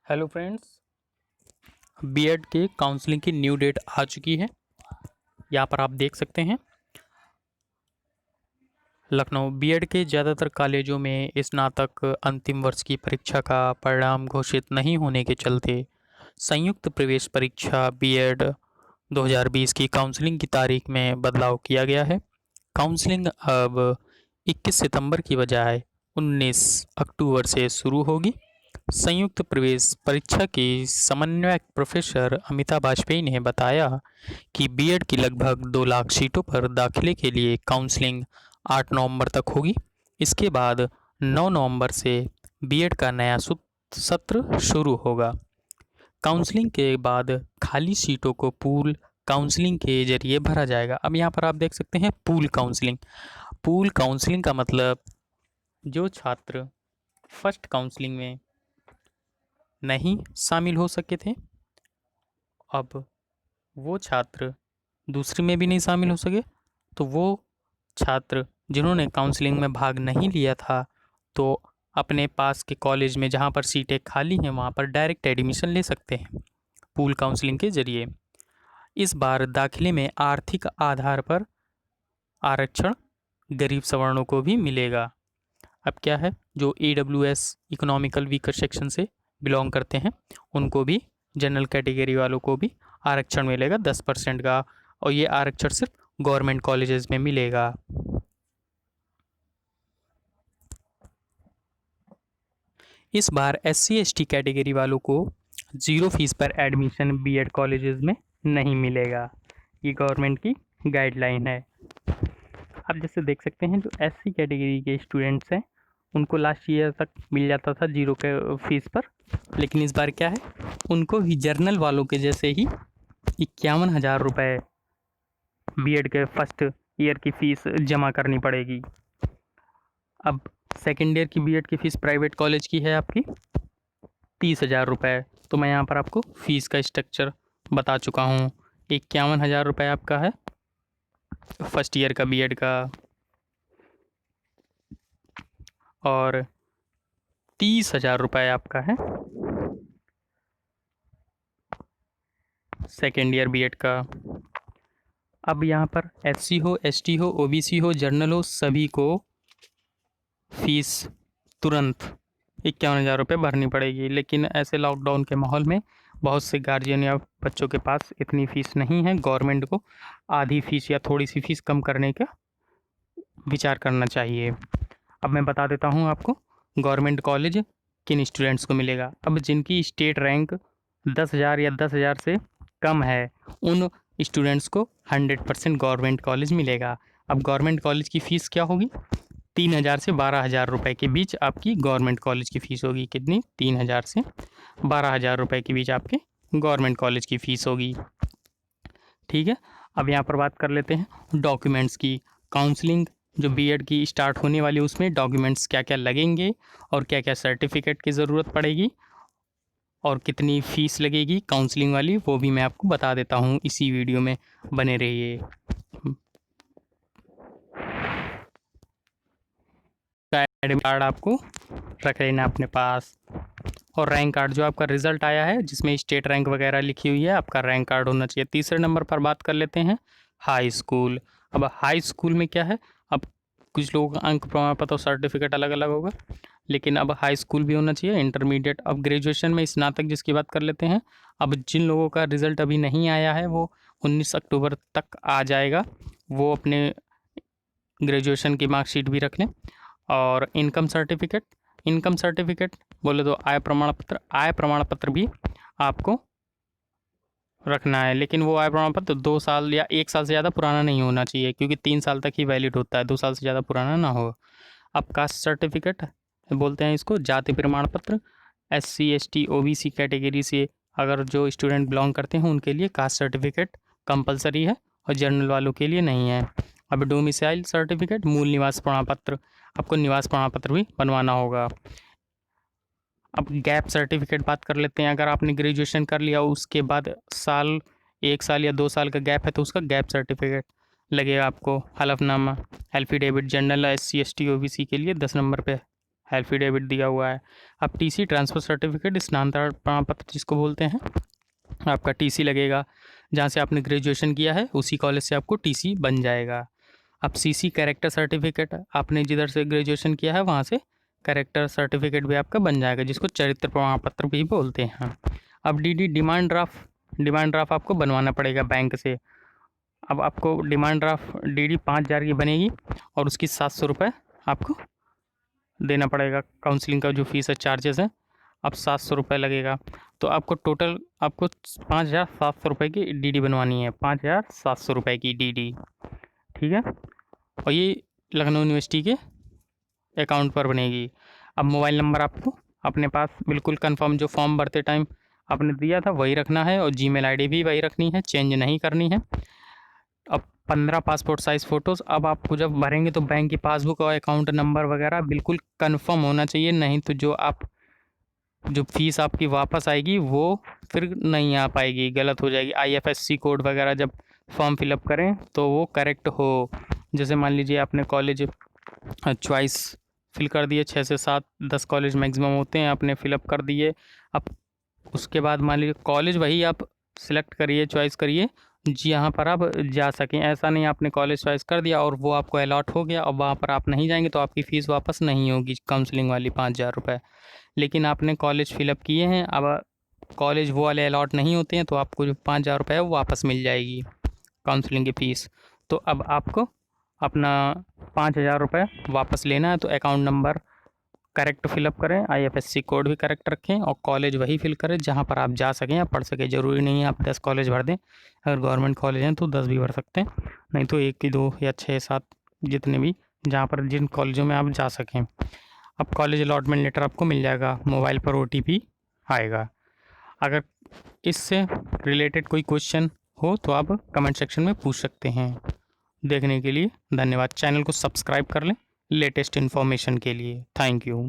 Hello friends, BEd के counselling की new date आ चुकी है। यहाँ पर आप देख सकते हैं लखनऊ बीएड के ज़्यादातर कॉलेजों में स्नातक अंतिम वर्ष की परीक्षा का परिणाम घोषित नहीं होने के चलते संयुक्त प्रवेश परीक्षा बीएड 2020 की काउंसलिंग की तारीख में बदलाव किया गया है। काउंसलिंग अब 21 सितंबर की बजाय 19 अक्टूबर से शुरू होगी। संयुक्त प्रवेश परीक्षा की समन्वयक प्रोफेसर अमिता वाजपेयी ने बताया कि बीएड की लगभग 2 लाख सीटों पर दाखिले के लिए काउंसलिंग 8 नवंबर तक होगी। इसके बाद 9 नवंबर से बीएड का नया सत्र शुरू होगा। काउंसलिंग के बाद खाली सीटों को पूल काउंसलिंग के जरिए भरा जाएगा। अब यहाँ पर आप देख सकते हैं पूल काउंसलिंग। पूल काउंसलिंग का मतलब जो छात्र फर्स्ट काउंसलिंग में नहीं शामिल हो सके थे, अब वो छात्र दूसरी में भी नहीं शामिल हो सके, तो वो छात्र जिन्होंने काउंसलिंग में भाग नहीं लिया था तो अपने पास के कॉलेज में जहाँ पर सीटें खाली हैं वहाँ पर डायरेक्ट एडमिशन ले सकते हैं पूल काउंसलिंग के जरिए। इस बार दाखिले में आर्थिक आधार पर आरक्षण गरीब सवर्णों को भी मिलेगा। अब क्या है, जो EWS इकोनॉमिकल वीकर सेक्शन से बिलोंग करते हैं उनको भी, जनरल कैटेगरी वालों को भी आरक्षण मिलेगा 10% का, और ये आरक्षण सिर्फ गवर्नमेंट कॉलेजेस में मिलेगा। इस बार SC/ST कैटेगरी वालों को 0 फीस पर एडमिशन बीएड कॉलेजेस में नहीं मिलेगा। ये गवर्नमेंट की गाइडलाइन है। अब जैसे देख सकते हैं जो SC कैटेगरी के स्टूडेंट्स हैं उनको लास्ट ईयर तक मिल जाता था 0 के फीस पर, लेकिन इस बार क्या है, उनको भी जर्नल वालों के जैसे ही 51,000 रुपये बीएड के फर्स्ट ईयर की फ़ीस जमा करनी पड़ेगी। अब सेकेंड ईयर की बीएड की फ़ीस प्राइवेट कॉलेज की है आपकी 30,000 रुपये। तो मैं यहाँ पर आपको फ़ीस का स्ट्रक्चर बता चुका हूँ। 51,000 रुपये आपका है फर्स्ट ईयर का बीएड का, और 30,000 रुपये आपका है सेकेंड ईयर बीएड का। अब यहाँ पर SC हो, ST हो, OBC हो, जर्नल हो, सभी को फीस तुरंत 51,000 रुपये भरनी पड़ेगी। लेकिन ऐसे लॉकडाउन के माहौल में बहुत से गार्जियन या बच्चों के पास इतनी फ़ीस नहीं है। गवर्नमेंट को आधी फ़ीस या थोड़ी सी फ़ीस कम करने का विचार करना चाहिए। अब मैं बता देता हूँ आपको गवर्नमेंट कॉलेज किन स्टूडेंट्स को मिलेगा। अब जिनकी स्टेट रैंक 10,000 या 10,000 से कम है उन स्टूडेंट्स को 100% गवर्नमेंट कॉलेज मिलेगा। अब गवर्नमेंट कॉलेज की फ़ीस क्या होगी, 3,000 से 12,000 रुपये के बीच आपकी गवर्नमेंट कॉलेज की फ़ीस होगी। कितनी, 3,000 से 12,000 रुपये के बीच आपके गवर्नमेंट कॉलेज की फ़ीस होगी। ठीक है, अब यहाँ पर बात कर लेते हैं डॉक्यूमेंट्स की। काउंसलिंग जो बीएड की स्टार्ट होने वाली है उसमें डॉक्यूमेंट्स क्या क्या लगेंगे और क्या क्या सर्टिफिकेट की ज़रूरत पड़ेगी और कितनी फ़ीस लगेगी काउंसलिंग वाली, वो भी मैं आपको बता देता हूँ। इसी वीडियो में बने रहिए। एडमिट कार्ड आपको रख लेना अपने पास, और रैंक कार्ड जो आपका रिज़ल्ट आया है जिसमें स्टेट रैंक वगैरह लिखी हुई है, आपका रैंक कार्ड होना चाहिए। तीसरे नंबर पर बात कर लेते हैं हाई स्कूल। अब हाई स्कूल में क्या है, अब कुछ लोगों का अंक प्रमाण पत्र और सर्टिफिकेट अलग अलग होगा, लेकिन अब हाई स्कूल भी होना चाहिए, इंटरमीडिएट। अब ग्रेजुएशन में स्नातक जिसकी बात कर लेते हैं, अब जिन लोगों का रिज़ल्ट अभी नहीं आया है वो 19 अक्टूबर तक आ जाएगा, वो अपने ग्रेजुएशन की मार्कशीट भी रख लें। और इनकम सर्टिफिकेट बोले तो आय प्रमाण पत्र भी आपको रखना है, लेकिन वो आय प्रमाण पत्र 2 साल या 1 साल से ज़्यादा पुराना नहीं होना चाहिए, क्योंकि 3 साल तक ही वैलिड होता है, 2 साल से ज़्यादा पुराना ना हो। अब कास्ट सर्टिफिकेट बोलते हैं इसको, जाति प्रमाण पत्र। SC ST OBC कैटेगरी से अगर जो स्टूडेंट बिलोंग करते हैं उनके लिए कास्ट सर्टिफिकेट कंपलसरी है और जनरल वालों के लिए नहीं है। अब डोमिसाइल सर्टिफिकेट, मूल निवास प्रमाण पत्र, आपको निवास प्रमाण पत्र भी बनवाना होगा। अब गैप सर्टिफिकेट बात कर लेते हैं। अगर आपने ग्रेजुएशन कर लिया उसके बाद 1 साल या 2 साल का गैप है तो उसका गैप सर्टिफिकेट लगेगा आपको। हलफनामा affidavit general SC ST OBC के लिए 10 नंबर पे एफिडेविट दिया हुआ है। अब टीसी ट्रांसफ़र सर्टिफिकेट स्नातक प्रमाण पत्र जिसको बोलते हैं, आपका टीसी लगेगा। जहाँ से आपने ग्रेजुएशन किया है उसी कॉलेज से आपको टीसी बन जाएगा। अब सीसी कैरेक्टर सर्टिफिकेट, आपने जिधर से ग्रेजुएशन किया है वहाँ से कैरेक्टर सर्टिफिकेट भी आपका बन जाएगा, जिसको चरित्र प्रमाण पत्र भी बोलते हैं। अब डीडी डिमांड ड्राफ्ट आपको बनवाना पड़ेगा बैंक से। अब आपको डिमांड ड्राफ्ट डीडी 5,000 की बनेगी और उसकी 700 रुपये आपको देना पड़ेगा। काउंसलिंग का जो फीस है, चार्जेस है, अब 700 रुपये लगेगा। तो आपको टोटल आपको 5,700 रुपये की डीडी बनवानी है, 5,700 रुपये की डीडी, ठीक है। और ये लखनऊ यूनिवर्सिटी के अकाउंट पर बनेगी। अब मोबाइल नंबर आपको अपने पास बिल्कुल कंफर्म जो फॉर्म भरते टाइम आपने दिया था वही रखना है, और जीमेल आईडी भी वही रखनी है, चेंज नहीं करनी है। अब 15 पासपोर्ट साइज़ फ़ोटोज़। अब आपको जब भरेंगे तो बैंक की पासबुक और अकाउंट नंबर वगैरह बिल्कुल कंफर्म होना चाहिए, नहीं तो जो फ़ीस आपकी वापस आएगी वो फिर नहीं आ पाएगी, गलत हो जाएगी। IFSC कोड वगैरह जब फॉर्म फिलअप करें तो वो करेक्ट हो। जैसे मान लीजिए आपने कॉलेज चॉइस फिल कर दिए, 6 से 7 10 कॉलेज मैक्सिमम होते हैं, आपने फिलअप कर दिए। अब उसके बाद मान लीजिए कॉलेज वही आप सिलेक्ट करिए, चॉइस करिए जहाँ पर आप जा सकें। ऐसा नहीं आपने कॉलेज चॉइस कर दिया और वो आपको अलॉट हो गया और वहाँ पर आप नहीं जाएंगे तो आपकी फ़ीस वापस नहीं होगी, काउंसलिंग वाली 5,000 रुपये। लेकिन आपने कॉलेज फिलअप किए हैं, अब कॉलेज वो वाले अलॉट नहीं होते हैं, तो आपको जो 5,000 रुपये है वो वापस मिल जाएगी काउंसलिंग की फ़ीस। तो अब आपको अपना 5,000 रुपये वापस लेना है, तो अकाउंट नंबर करेक्ट फिलअप करें, IFSC कोड भी करेक्ट रखें और कॉलेज वही फिल करें जहाँ पर आप जा सकें या पढ़ सकें। ज़रूरी नहीं है आप 10 कॉलेज भर दें, अगर गवर्नमेंट कॉलेज हैं तो 10 भी भर सकते हैं, नहीं तो 1 की 2 या 6 7 जितने भी, जहाँ पर जिन कॉलेजों में आप जा सकें। अब कॉलेज अलॉटमेंट लेटर आपको मिल जाएगा, मोबाइल पर OTP आएगा। अगर इससे रिलेटेड कोई क्वेश्चन हो तो आप कमेंट सेक्शन में पूछ सकते हैं। देखने के लिए धन्यवाद। चैनल को सब्सक्राइब कर लें लेटेस्ट इन्फॉर्मेशन के लिए। Thank you.